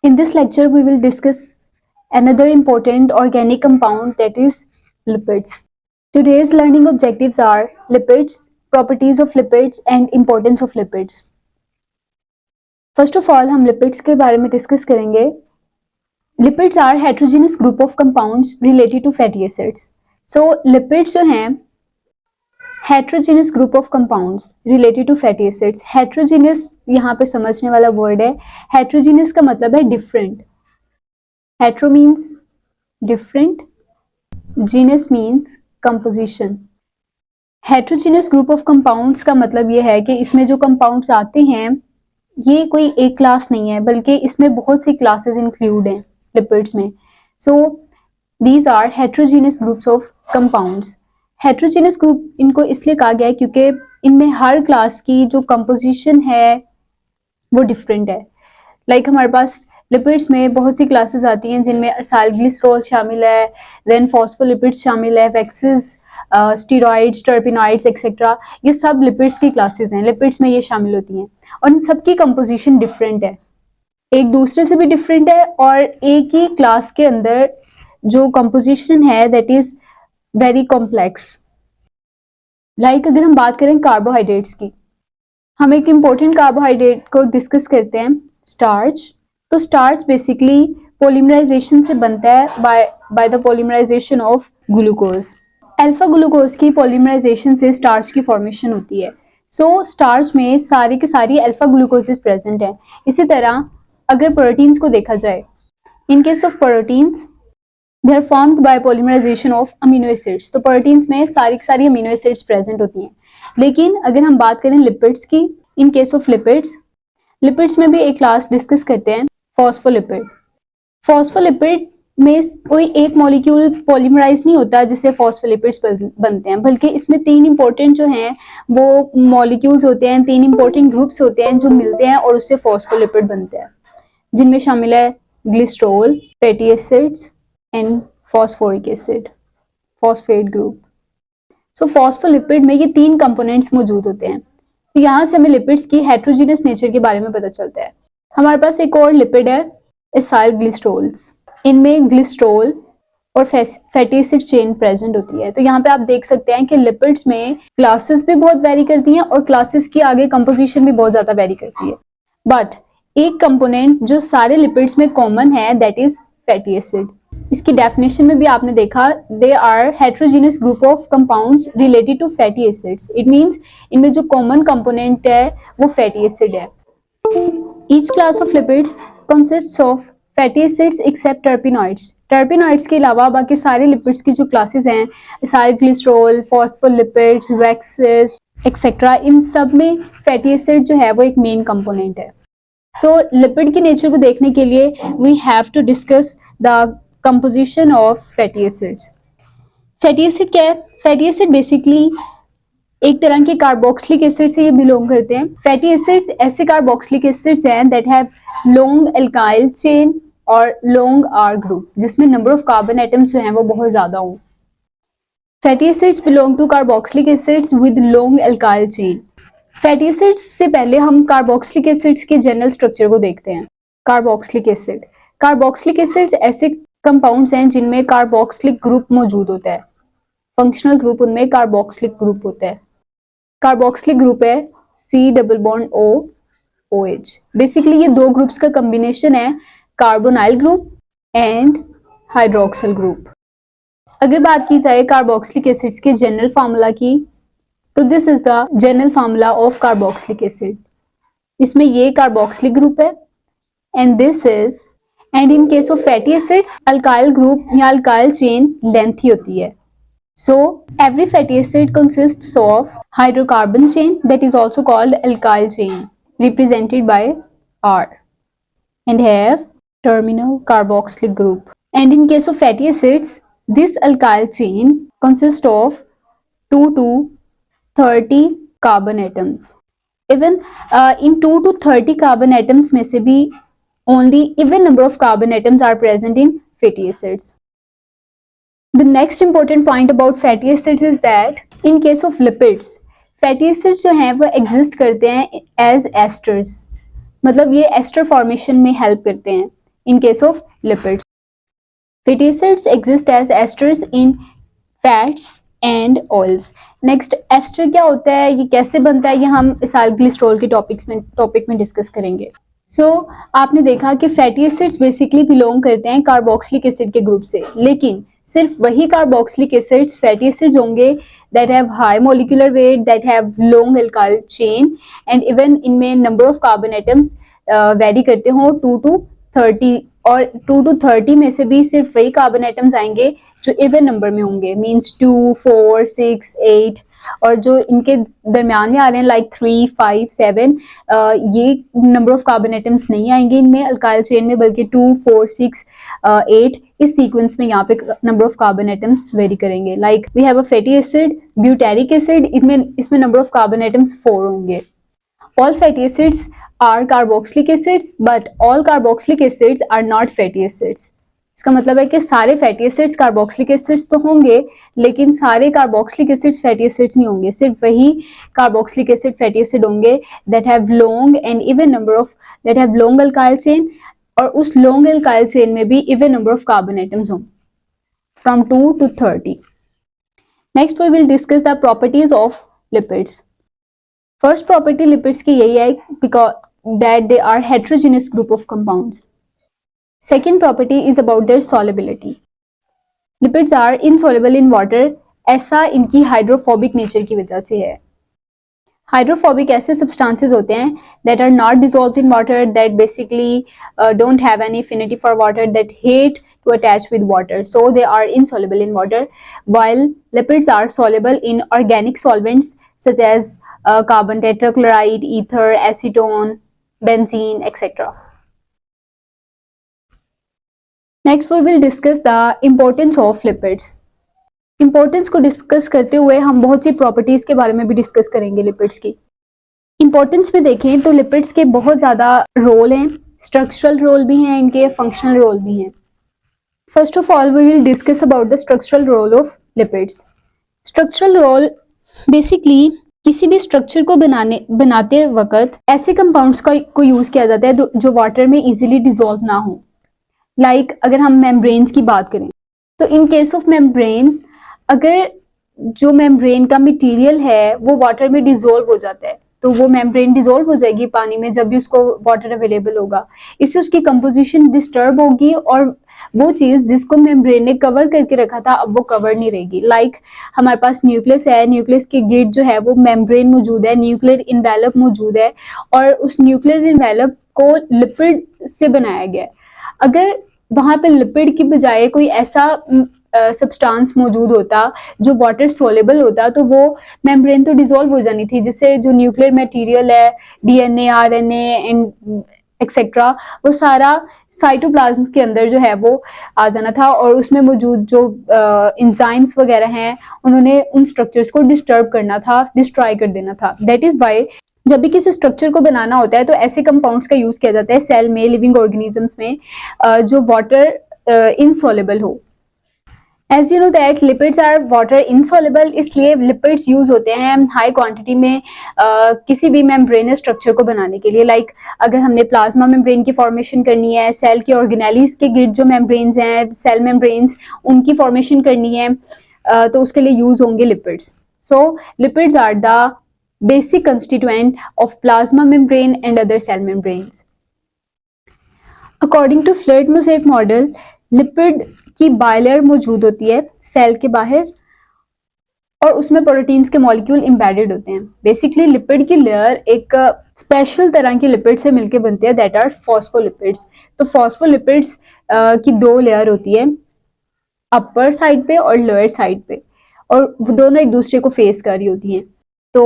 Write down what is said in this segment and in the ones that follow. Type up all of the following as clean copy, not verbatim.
In this lecture, we will discuss another important organic compound, that is lipids. Today's learning objectives are lipids, properties of lipids and importance of lipids. First of all, हम lipids के बारे में discuss करेंगे. Lipids are heterogeneous group of compounds related to fatty acids. So lipids जो हैं heterogeneous group of compounds related to fatty acids. Heterogeneous यहाँ पे समझने वाला word है. Heterogeneous का मतलब है different. Hetero means different, genus means composition. Heterogeneous group of compounds का मतलब ये है कि इसमें जो compounds आते हैं ये कोई एक क्लास नहीं है, बल्कि इसमें बहुत सी क्लासेस इंक्लूड हैं लिपिड्स में. So these are heterogeneous groups of compounds. Heterogeneous group इनको इसलिए कहा गया है क्योंकि इनमें हर क्लास की जो कंपोजिशन है वो डिफरेंट है. लाइक हमारे पास लिपिड्स में बहुत सी क्लासेस आती हैं जिनमें असाइल ग्लिसरॉल शामिल है, देन फॉस्फोलिपिड्स शामिल है, वैक्सेस, स्टीरॉइड्स, टर्पिनॉइड्स एक्सेट्रा. ये सब लिपिड्स की क्लासेस हैं, लिपिड्स में ये शामिल होती हैं और इन सब की कंपोजिशन डिफरेंट है, एक दूसरे से भी डिफरेंट है और एक ही क्लास के अंदर जो कंपोजिशन है that is very complex. Like अगर हम बात करें कार्बोहाइड्रेट्स की, हम एक इम्पोर्टेंट कार्बोहाइड्रेट को डिस्कस करते हैं, स्टार्च. तो स्टार्च बेसिकली पॉलीमराइजेशन से बनता है by the polymerization of glucose. Alpha glucose की पॉलीमराइजेशन से स्टार्च की फॉर्मेशन होती है. सो स्टार्च में सारी की सारी अल्फा ग्लूकोजेस प्रेजेंट है. इसी तरह अगर प्रोटीन्स को देखा जाए, in case of proteins they are formed by polymerization of amino acids. तो प्रोटीन्स में सारी की सारी अमीनो एसिड्स प्रेजेंट होती हैं. लेकिन अगर हम बात करें लिपिड्स की, इन केस ऑफ लिपिड्स, लिपिड्स में भी एक क्लास डिस्कस करते हैं, फॉस्फोलिपिड. फॉस्फोलिपिड में कोई एक मॉलिक्यूल पॉलीमराइज नहीं होता जिससे फॉस्फोलिपिड्स बनते हैं, बल्कि इसमें तीन इंपॉर्टेंट जो हैं वो मॉलिक्यूल्स होते हैं, तीन इंपॉर्टेंट ग्रुप्स होते हैं जो मिलते हैं और उससे फॉस्फोलिपिड बनते हैं, जिनमें शामिल है glycerol, fatty acids and phosphoric acid, phosphate group. So phospholipid में ये तीन कंपोनेंट्स मौजूद होते हैं. तो यहाँ से हमें लिपिड्स की हेट्रोजीनियस नेचर के बारे में पता चलता है. हमारे पास एक और लिपिड है, एसाइल ग्लिसरॉल्स. इनमें ग्लिसरॉल और फैटी एसिड चेन प्रेजेंट होती है. तो यहाँ पे आप देख सकते हैं कि लिपिड्स में क्लासेस भी बहुत वेरी करती हैं और क्लासेस की आगे कंपोजिशन भी बहुत ज्यादा वेरी करती है. बट एक कंपोनेंट जो सारे लिपिड्स में कॉमन है दैट इज फैटी एसिड. इसकी डेफिनेशन में भी आपने देखा, they are heterogeneous group of compounds related to fatty acids. It means इनमें जो कॉमन कंपोनेंट है वो फैटी एसिड है. Each class of lipids consists of fatty acids except terpenoids. Terpenoids के अलावा बाकी सारे लिपिड्स की जो क्लासेस हैं, acyl glycerol, phospholipids, waxes etcetera, इन सब में फैटी एसिड जो है वो एक मेन कंपोनेंट है. सो लिपिड की नेचर को देखने के लिए we have to discuss the composition of fatty acids. Fatty acid क्या है? फैटी एसिड बेसिकली एक तरह के कार्बोक्सिलिक एसिड से ये बिलोंग करते हैं. फैटी एसिड्स ऐसे कार्बोक्सिलिक एसिड्स हैं that have long alkyl chain और लॉन्ग आर ग्रुप, जिसमें नंबर ऑफ कार्बन एटम्स जो हैं वो बहुत ज्यादा हों. Fatty acids belong to carboxylic acids with long alkyl chain. Fatty acids से पहले हम कार्बोक्सिलिक एसिड्स के जनरल स्ट्रक्चर को देखते हैं. कार्बोक्सिलिक एसिड, कार्बोक्सिलिक एसिड्स ऐसे कंपाउंड्स हैं जिनमें कार्बोक्सिलिक ग्रुप मौजूद होता है. फंक्शनल ग्रुप उनमें कार्बोक्सिलिक ग्रुप होता है. कार्बोक्सिलिक ग्रुप है C double bond O OH. Basically ये दो ग्रुप्स का कॉम्बिनेशन है, carbonyl group and hydroxyl group. अगर बात की जाए कार्बोक्सिलिक एसिड्स के जनरल फार्मूला की, तो this is the general formula of carboxylic acid. इसमें ये कार्बोक्सिलिक ग्रुप है and this is, and in case of fatty acids alkyl group या अल्काइल चेन लेंथी होती है. So every fatty acid consists of hydrocarbon chain that is also called alkyl chain, represented by R, and have terminal carboxylic group. And in case of fatty acids, this alkyl chain consists of 2 to 30 carbon atoms. Even in 2 to 30 carbon atoms में से भी only even number of carbon atoms are present in fatty acids. The next important point about fatty acids is that in case of lipids, fatty acids जो हैं वो exist करते हैं as esters. मतलब ये एस्टर फॉर्मेशन में help करते हैं. in case of lipids. Fatty acids exist as esters in fats and oils. Next ester क्या होता है, ये कैसे बनता है, ये हम इसाइल ग्लिसरॉल के टॉपिक में डिस्कस करेंगे. आपने देखा कि फैटी एसिड्स बेसिकली बिलोंग करते हैं कार्बोक्सिलिक एसिड के ग्रुप से, लेकिन सिर्फ वही कार्बोक्सिलिक एसिड्स फैटी एसिड्स होंगे that have high molecular weight, that have long alkyl chain, and even इनमें number of carbon atoms vary करते हो 2 to 30, और 2 to 30 में से भी सिर्फ वही कार्बन एटम्स आएंगे जो इवन नंबर में होंगे, मींस 2, 4, 6, 8, और जो इनके दरमियान में आ रहे हैं लाइक 3, 5, 7, ये नंबर ऑफ कार्बन एटम्स नहीं आएंगे इनमें अल्काइल चेन में, बल्कि 2, 4, 6, 8 इस सीक्वेंस में यहाँ पे number of carbon atoms vary करेंगे. Like we have a fatty acid butyric acid, इसमें नंबर ऑफ कार्बन एटम्स 4 होंगे. All fatty acids are carboxylic acids, but all carboxylic acids are not fatty acids. इसका मतलब है कि सारे fatty acids carboxylic acids तो होंगे, लेकिन सारे कार्बोक्सिलिक एसिड्स फैटी एसिड्स नहीं होंगे. सिर्फ वही कार्बोक्सिलिक एसिड फैटी एसिड होंगे that have long and even number of, that have long alkyl chain, और उस लॉन्ग अल्काइल चेन में भी even number of carbon atoms हों from 2 to 30. Next we will discuss the properties of lipids. First property lipids की यही है because that they are heterogeneous group of compounds. Second property is about their solubility. Lipids are insoluble in water. ऐसा इनकी hydrophobic nature की वजह से है. Hydrophobic ऐसे सब्सटेंसेस होते हैं that are not dissolved in water, that basically don't have any affinity for water, that hate to attach with water, so they are insoluble in water, while lipids are soluble in organic solvents such as carbon tetrachloride, ether, acetone, benzene, etc. Next we will discuss the importance of lipids. Importance को discuss करते हुए हम बहुत सी properties के बारे में भी discuss करेंगे लिपिड्स की. इंपॉर्टेंस में देखें तो लिपिड्स के बहुत ज़्यादा रोल हैं, स्ट्रक्चरल रोल भी हैं इनके, फंक्शनल रोल भी हैं. First of all we will discuss about the structural role of lipids. Structural role basically किसी भी स्ट्रक्चर को बनाते वक्त ऐसे कंपाउंड्स को यूज किया जाता है जो वाटर में इजीली डिसॉल्व ना हो. लाइक अगर हम मेम्ब्रेन्स की बात करें तो इन केस ऑफ मेम्ब्रेन, अगर जो मेम्ब्रेन का मटेरियल है वो वाटर में डिसॉल्व हो जाता है तो वो मेम्ब्रेन डिसॉल्व हो जाएगी पानी में जब भी उसको वाटर अवेलेबल होगा. इससे उसकी कंपोजिशन डिस्टर्ब होगी और वो चीज जिसको मेम्ब्रेन ने कवर करके रखा था अब वो कवर नहीं रहेगी. लाइक हमारे पास न्यूक्लियस है, न्यूक्लियस के गिर्द जो है वो मेम्ब्रेन मौजूद है, न्यूक्लियर इन्वेलप मौजूद है, और उस न्यूक्लियर इन्वेलप को लिपिड से बनाया गया है. अगर वहां पे लिपिड की बजाय कोई ऐसा सब्सटेंस मौजूद होता जो वाटर सोलेबल होता तो वो मेम्ब्रेन तो डिसॉल्व हो जानी थी, जिससे जो न्यूक्लियर मटेरियल है, डीएनए, आरएनए एंड एक्सेट्रा, वो सारा साइटोप्लाज्म के अंदर जो है वो आ जाना था, और उसमें मौजूद जो एंजाइम्स वगैरह हैं उन्होंने उन स्ट्रक्चर्स को डिस्टर्ब करना था, डिस्ट्रॉय कर देना था. दैट इज वाई जब भी किसी स्ट्रक्चर को बनाना होता है तो ऐसे कंपाउंड्स का यूज किया जाता है सेल में, लिविंग ऑर्गेनिजम्स में, जो वाटर इनसॉल्युबल हो. As you know that lipids are water insoluble, इसलिए लिपिड्स यूज होते हैं हाई क्वांटिटी में किसी भी मेम्ब्रेनस स्ट्रक्चर को बनाने के लिए. लाइक अगर हमने प्लाज्मा मेम्ब्रेन की फॉर्मेशन करनी है, सेल के ऑर्गेनेलिस के गिर्द जो मेम्ब्रेन्स हैं, सेल मेम्ब्रेन्स, उनकी फॉर्मेशन करनी है तो उसके लिए यूज होंगे lipids. So lipids are the basic constituent of plasma membrane and other cell membranes. According to Fluid mosaic model, lipid की बाइलेयर मौजूद होती है सेल के बाहर और उसमें प्रोटीन्स के मॉलिक्यूल एम्बेडेड होते हैं. बेसिकली लिपिड की लेयर एक स्पेशल तरह की लिपिड से मिलकर बनती है, दैट आर फॉस्फोलिपिड्स. तो फॉस्फोलिपिड्स की 2 लेयर होती है, अपर साइड पे और लोअर साइड पे, और वो दोनों एक दूसरे को फेस कर रही होती हैं. So,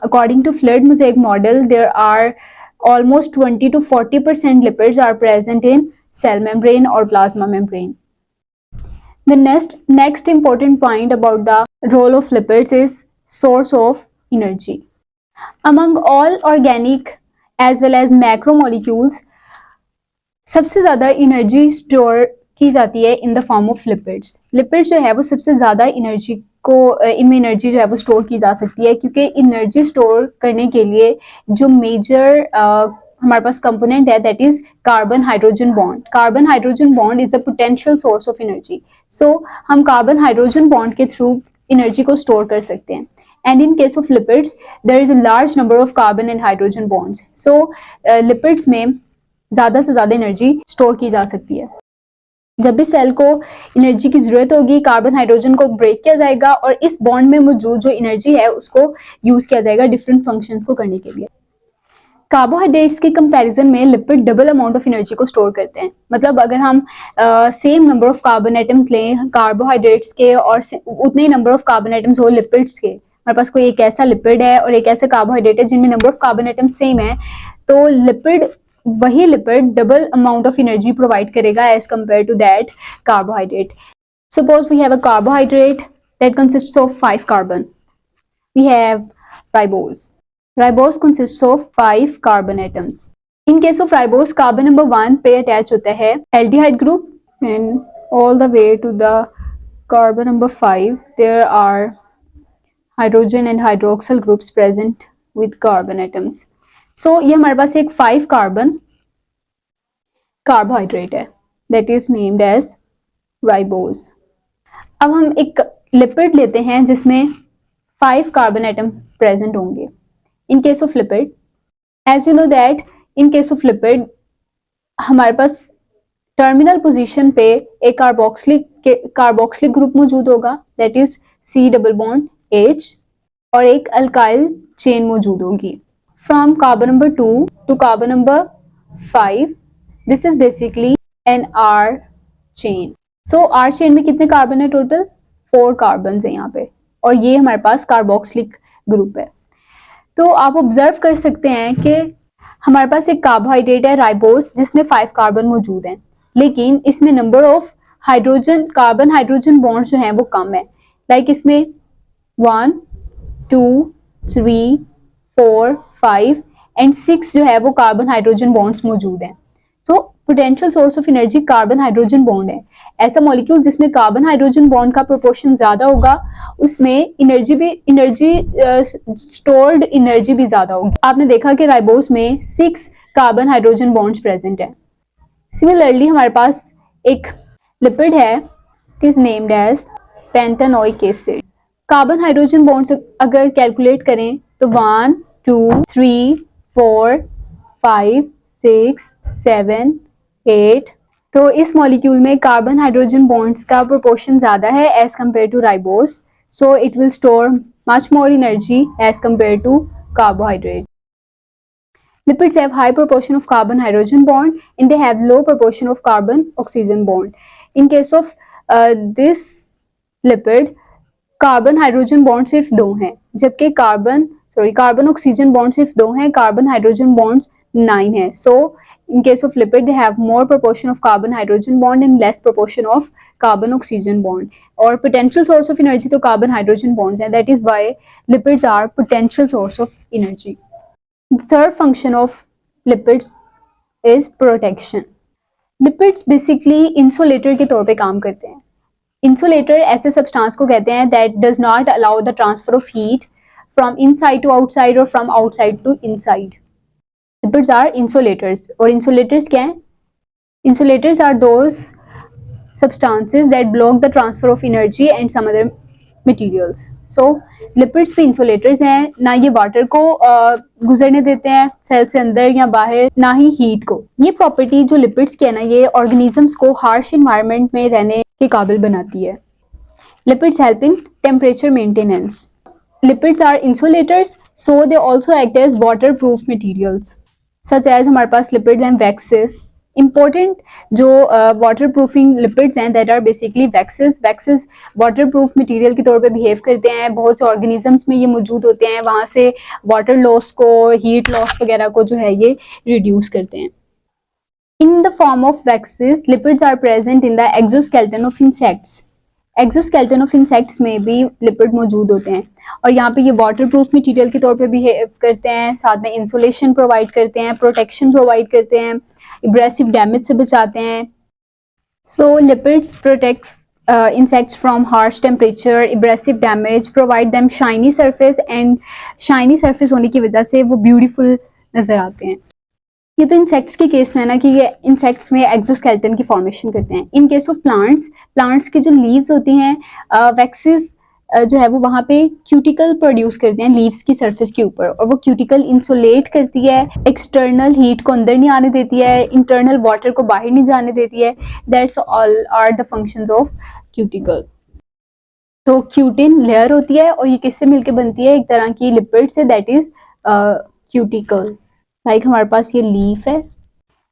according to Fluid mosaic model, there are almost 20 to 40% lipids are present in cell membrane or plasma membrane. The next important point about the role of lipids is source of energy. Among all organic as well as macromolecules, सबसे ज़्यादा energy store की जाती है इन the form of lipids. Lipids जो है वो सबसे ज़्यादा एनर्जी को, इनमें एनर्जी जो है वो स्टोर की जा सकती है, क्योंकि एनर्जी स्टोर करने के लिए जो मेजर हमारे पास कंपोनेंट है that is carbon hydrogen bond. Carbon hydrogen bond is the potential source of energy. So हम कार्बन हाइड्रोजन बॉन्ड के थ्रू एनर्जी को स्टोर कर सकते हैं. And in case of lipids, there is a large number of carbon and hydrogen bonds. So lipids में ज़्यादा से ज़्यादा एनर्जी स्टोर की जा सकती है. जब भी सेल को एनर्जी की जरूरत होगी, कार्बन हाइड्रोजन को ब्रेक किया जाएगा और इस बॉन्ड में मौजूद जो एनर्जी है उसको यूज किया जाएगा डिफरेंट फंक्शंस को करने के लिए. कार्बोहाइड्रेट्स के कंपैरिजन में lipid double amount of energy को स्टोर करते हैं. मतलब अगर हम same number of carbon atoms लें कार्बोहाइड्रेट्स के और उतने ही नंबर ऑफ कार्बन एटम्स हो लिपिड्स के, हमारे पास कोई एक ऐसा लिपिड है और एक ऐसा कार्बोहाइड्रेट है जिनमें number of carbon atoms same है, तो वही lipid double amount of energy provide करेगा as compare to that carbohydrate. Suppose we have a carbohydrate that consists of 5 carbon. We have ribose. Ribose consists of 5 carbon atoms. In case of ribose, carbon number 1 पे attach होता है aldehyde group, and all the way to the carbon number 5 there are hydrogen and hydroxyl groups present with carbon atoms. So ये हमारे पास एक 5 carbon carbohydrate है that is named as ribose. अब हम एक लिपिड लेते हैं जिसमें 5 carbon atom present होंगे. In case of lipid, as you know that in case of lipid हमारे पास टर्मिनल पोजीशन पे एक कार्बोक्सिलिक ग्रुप मौजूद होगा that is C double bond H और एक अल्काइल चेन मौजूद होगी. From carbon number 2 to carbon number 5, this is basically an R chain. So R chain में कितने कार्बन है टोटल? 4 कार्बन है यहाँ पे और ये हमारे पास कार्बोक्सिलिक ग्रुप है. तो आप ऑब्जर्व कर सकते हैं कि हमारे पास एक कार्बोहाइड्रेट है राइबोस जिसमें 5 कार्बन मौजूद हैं, लेकिन इसमें number of carbon hydrogen bond जो हैं वो कम है. लाइक इसमें 1 2 3 4 5 एंड 6 जो है वो कार्बन हाइड्रोजन बॉन्ड्स मौजूद हैं. So potential source of energy carbon hydrogen bond है. ऐसा मॉलिक्यूल जिसमें कार्बन हाइड्रोजन बॉन्ड का प्रोपोर्शन ज्यादा होगा उसमें स्टोर्ड एनर्जी भी ज्यादा होगी. आपने देखा कि राइबोस में 6 कार्बन हाइड्रोजन बॉन्ड्स प्रेजेंट है. सिमिलरली हमारे पास एक लिपिड है it is named as pentanoic acid. Carbon hydrogen bonds अगर कैलकुलेट करें तो 1 2 3 4 5 6 7 8, तो इस मॉलिक्यूल में कार्बन हाइड्रोजन बॉन्ड्स का प्रोपोर्शन ज्यादा है as compare to ribose. So it will store much more energy as compared to carbohydrate. Lipids have high proportion of carbon hydrogen bond and they have low proportion of carbon oxygen bond. In case of this lipid, carbon hydrogen bond सिर्फ 2 हैं, जबकि carbon oxygen bond सिर्फ 2 हैं, carbon hydrogen bond 9 है. सो in case of lipid they have more proportion of carbon hydrogen bond and less proportion of carbon oxygen bond. और potential source of energy तो carbon hydrogen bonds हैं, that is why lipids are potential source of energy. The third function of lipids is protection. lipids basically insulator के तौर पे काम करते हैं. insulator ऐसे substance को कहते हैं that does not allow the transfer of heat from inside to outside or from outside to inside. Lipids are insulators. और insulators क्या हैं? Insulators are those substances that block the transfer of energy and some other materials. So lipids भी insulators हैं, ना ये water को गुजरने देते हैं सेल से अंदर या बाहर, ना ही हीट को. ये प्रॉपर्टी जो लिपिड्स की है ना, ये ऑर्गेनिजम्स को हार्श इन्वायरमेंट में रहने के काबिल बनाती है. Lipids help in temperature maintenance. Lipids are insulators, so they also act as waterproof materials. Such as हमारे पास लिपिड्स एंड वैक्सेस. इंपॉर्टेंट जो वाटर प्रूफिंग लिपिड्स हैं that are basically waxes water proof material के तौर पे behave करते हैं. बहुत से ऑर्गेनिजम्स में ये मौजूद होते हैं, वहाँ से वाटर लॉस को, हीट लॉस वगैरह को जो है ये रिड्यूस करते हैं. In the form of waxes lipids are present in the exoskeleton of insects. Exoskeleton of insects में भी लिपिड मौजूद होते हैं और यहाँ पे ये वाटर प्रूफ मटीरियल के तौर पे बिहेव करते हैं, साथ में इंसुलेशन प्रोवाइड करते हैं, प्रोटेक्शन प्रोवाइड करते हैं, एब्रेसिव डैमेज से बचाते हैं. So lipids protect insects from harsh temperature, abrasive damage, provide them shiny surface and shiny surface होने की वजह से वो beautiful नजर आते हैं. ये तो इंसेक्ट्स के केस में है ना कि ये इंसेक्ट्स में एक्सोस्केलेटन की फॉर्मेशन करते हैं। इन केस ऑफ प्लांट्स की जो लीव्स होती हैं वैक्सेस जो है वो वहाँ पे क्यूटिकल प्रोड्यूस करते हैं लीव्स की सरफेस के ऊपर, और वो क्यूटिकल इंसुलेट करती है, एक्सटर्नल हीट को अंदर नहीं आने देती है, इंटरनल वाटर को बाहर नहीं जाने देती है। That's all are the functions of cuticle. तो क्यूटिन लेयर होती है और ये किससे मिलके बनती है, एक तरह की लिपिड से, दैट इज क्यूटिकल। लाइक हमारे पास ये लीफ है,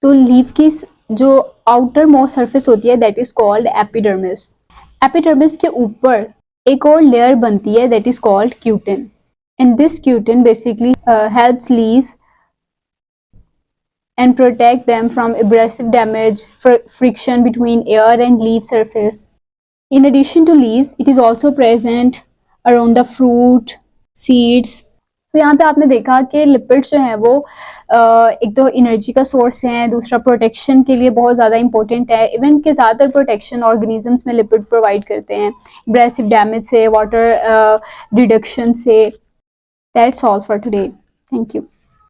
तो लीफ की जो आउटर मोस्ट सरफेस होती है that is called epidermis. Epidermis के ऊपर एक और लेयर बनती है that is called cutin, and this cutin basically helps leaves and protect them from abrasive damage, friction between air and leaf surface. In addition to leaves, it is also present around the fruit, seeds. तो यहाँ पे आपने देखा कि lipids जो हैं वो एक तो एनर्जी का सोर्स है, दूसरा प्रोटेक्शन के लिए बहुत ज़्यादा इंपॉर्टेंट है। इवन के ज़्यादातर प्रोटेक्शन ऑर्गेनिजम्स में लिपिड प्रोवाइड करते हैं, एब्रेसिव डैमेज से, वाटर रिडक्शन से। That's all for today, thank you.